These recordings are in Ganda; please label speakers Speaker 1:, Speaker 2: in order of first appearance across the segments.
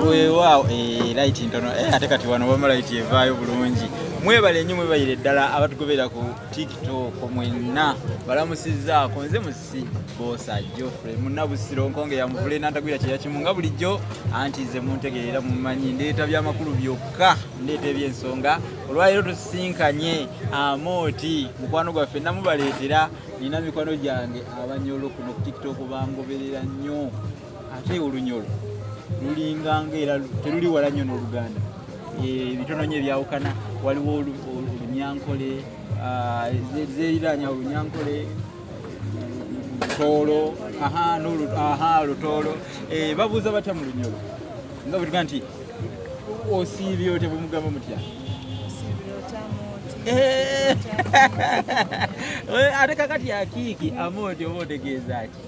Speaker 1: weewaawo light ntono ate kati wano wama light evaayo bulungi. Mwebale nnyo mwebayire ddala abatugobera ku TikTok mwenna balamusizzaako nze musi Bosa Geoffrey Munnabusiro nkonge ya muvule n'antagwira kyeya kimu nga bulijjo anti nze muntegeerera mumanyi ndeeta by'amakulu byokka ndeeta eby'ensonga. Olwaleero tusinkanye Amooti mukwano gwaffe namubaleetera nina mikwano gyange abanyolo kuno ku TikTok bangoberera nnyo ate olunyolo lulinganga era teruli wala nnyo n'Oluganda. Ebitono nnyo ebyawukana waliwo olunyankole zeeriraanya olunyankole lutoolo lutoolo babuuza batya mu lunyolo nga bwetuga nti osiibye otya bwe mugamba mutya ate kakati akiiki Amooti oba otegeeza ki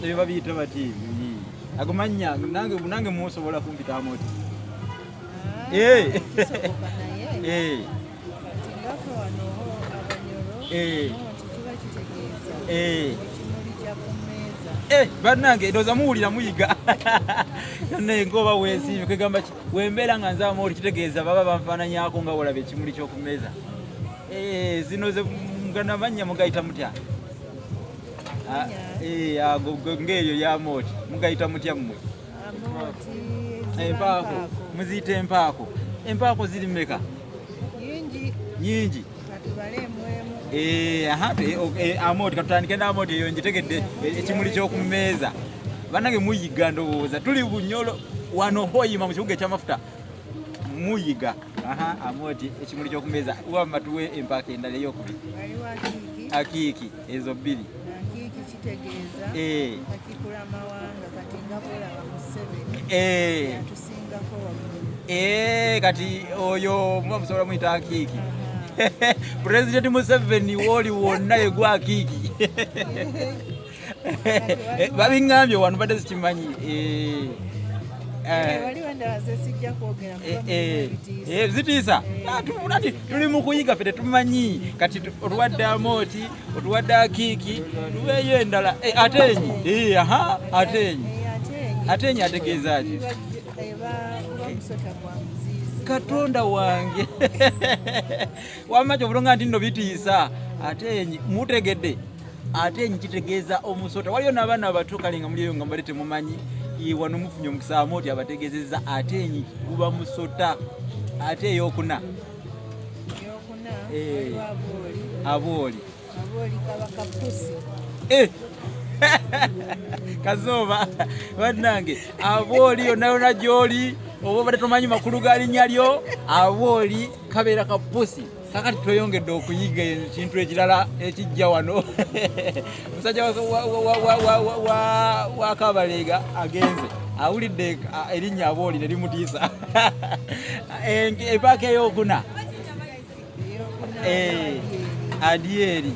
Speaker 1: ebyo babiyita bati agumanya nange musobola kumpita Amooti bannange ndowooza muwulira muyiga naye ngoba weesiimye kwegamba ki wembeera nga nze Amooti kitegeeza baba banfaananyako nga walaba ekimuli ky'okumeza. Zino ze muganda mannya mugayita mutya? Ng'eyo ya Amooti mugayita mutya mmwe? Empaako muziyita empaako. Empaako ziri mmeka? Nyingi. Amooti katutandike n'Amooti eyo ngitegedde ekimuli ky'okumeeza. Bannange muyiga ndowooza tuli Bunyolo wano Hoima mu kibuga eky'amafuta muyiga. Amooti ekimuli ky'okumeeza wamma tuwe empaako endala ey'okubiri. Akiiki ezo bbiri. Kitegeeza akikula amawanga kati nga bulaba Museveni tusingako waggulu kati oyo musobola muyita akiiki President Museveni wooli wonna yegwa akiiki babiŋŋambye wano badde sikimanyi zitiisa tuli mu kuyiga ffe tetumanyi kati otuwadde Amooti otuwadde akiiki tuweeyo endala atenyi ategeeza ki Katonda wange wamma kyobulonga nti nno bitiisa atenyi mutegedde atenyi kitegeeza omusota waliyo n'abaana abato kale nga mulieyo nga mbadde temumanyi wano mufunye omukisa Amooti abategeezezza atenyi guba musota ate eyokuna abooli Kazooba bannange abooli yonna yonna gy'oli oba obadde tomanyi makulu ga linnya lyo abooli kabeera kapusi. Kakati tweyongedde okuyiga ekintu ekirala ekijja wano musajja wa Kabaleega agenze awulidde erinnya abooli ne limutiisa empaaka ey'okuna Adyeri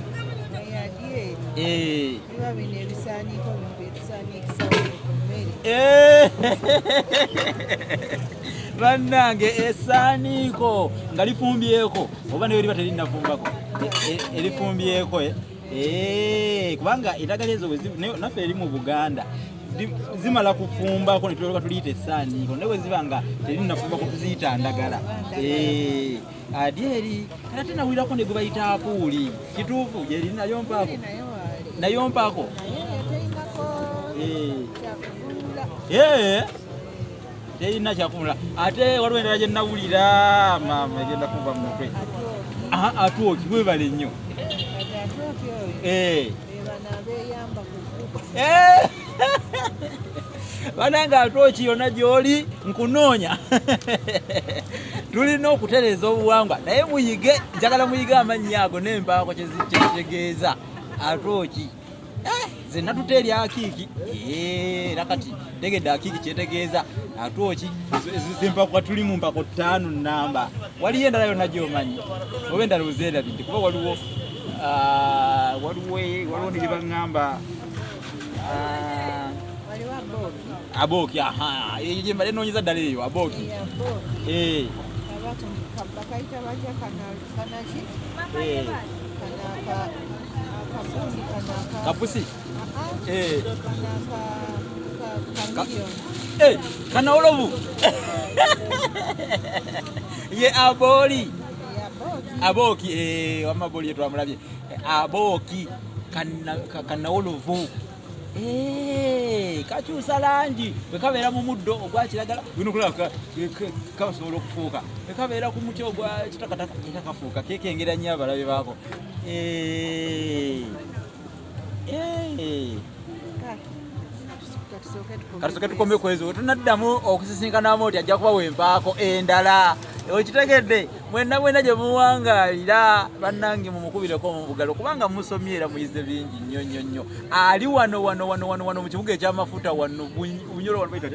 Speaker 1: bannange esaaniiko nga lifumbyeko oba nayo liba terinnafumbako erifumbyeko kubanga eddagala ezo naffe eri mu Buganda zimala kufumbako netuleka tuliyita esaaniiko naye weziba nga terinnafumbako tuziyita ndagala. Adyeri ate nawulirako ne gwe bayita apuuli kituufu gyeri nayo mpaako terina kyakumula ate waliwo endala gye nawulira maama egenda kuva mu mutwe atwoki mwebale nnyo banange atwoki yonna gy'oli nkunoonya tulina okutereeza obuwangwa naye muyige njagala muyige amannya ago n'empaako kyekitegeeza atwoki ze natuta eri akiiki era kati tegedde akiiki kyetegeeza atwoki zimpaako tuli mu mpaako 5 nnamba waliyo endala yonna gy'omanyi oba endala ozeerabidde kuba waliwo ne baŋŋamba abooki eyo gye mbadde noonyeza ddala eyo abooki kapusi kana olobu ye aboli aboki wamaboli yetu amulabye aboki kana olovu kakyusa langi bwekabeera mu muddo ogwa kiragala bino kulaka kasobola okufuuka bwekabeera ku muti ogwa kitakataka era kafuuka kekengera nnyo abalabe baako katusoke tukome kwezo tunaddamu okusisinkanamu oti ajja kubawa empaako endala okitegedde mwenna gye muwangaalira bannange mumukubireko mu bugalo kubanga musomye era muyize bingi nnyo ali wano mu kibuga ekyamafuta wano Bunyoro wano baita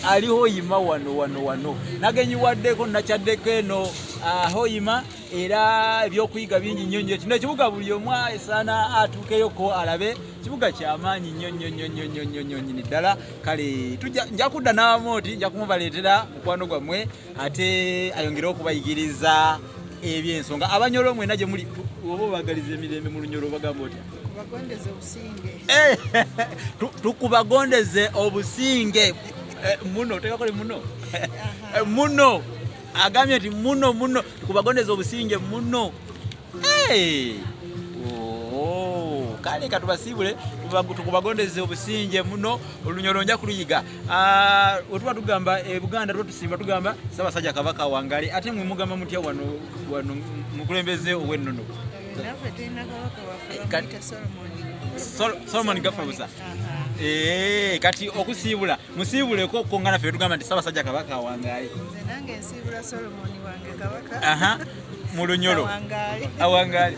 Speaker 1: ali hoyima wano nagenyiwaddeko nakyaddeko eno hoyima era ebyokuyiga bingi nnyo kino ekibuga buli omu esaana atuukeyoko alabe kibuga kyamaanyi nnyo ddala kale nja kudda n'amooti nja kumubaleetera mukwano gwammwe ate ayongere okubayigiriza ebyensonga Abanyoro mwena gye muli oba obagaliza emirembe mu Lunyoro bagamba otya tukubagondeze obusinge muno tekakole muno agambye nti muno tukubagondeze obusinge muno kale katubasiibule tukubagondeze obusinge muno Olunyoro nja kuluyiga wetuba tugamba Buganda tusimba tugamba Ssaabasajja Kabaka wangali ate mwe mugamba mutya wano mukulembeze ow'ennono Solomon Gafabusa kati okusiibula musiibuleko kongana ffe tugamba nti Ssaabasajja Kabaka wangali nange nsiibula Solomon wange Kabaka mu Lunyoro awangali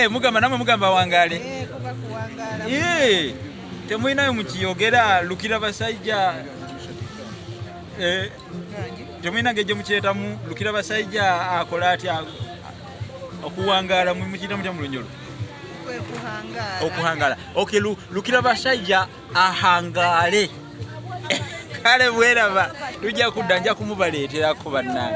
Speaker 1: mugamba namwe mugamba wangali temwinayo mukiyogera lukira basajja temwinange gye mukyetamu lukira basajja akola atya okuwangaala mukiyita mutya mu Lunyoro okuhangala okay lukira basajja ahangale kale bweraba tujja kudda nja kumubaleeterako bannange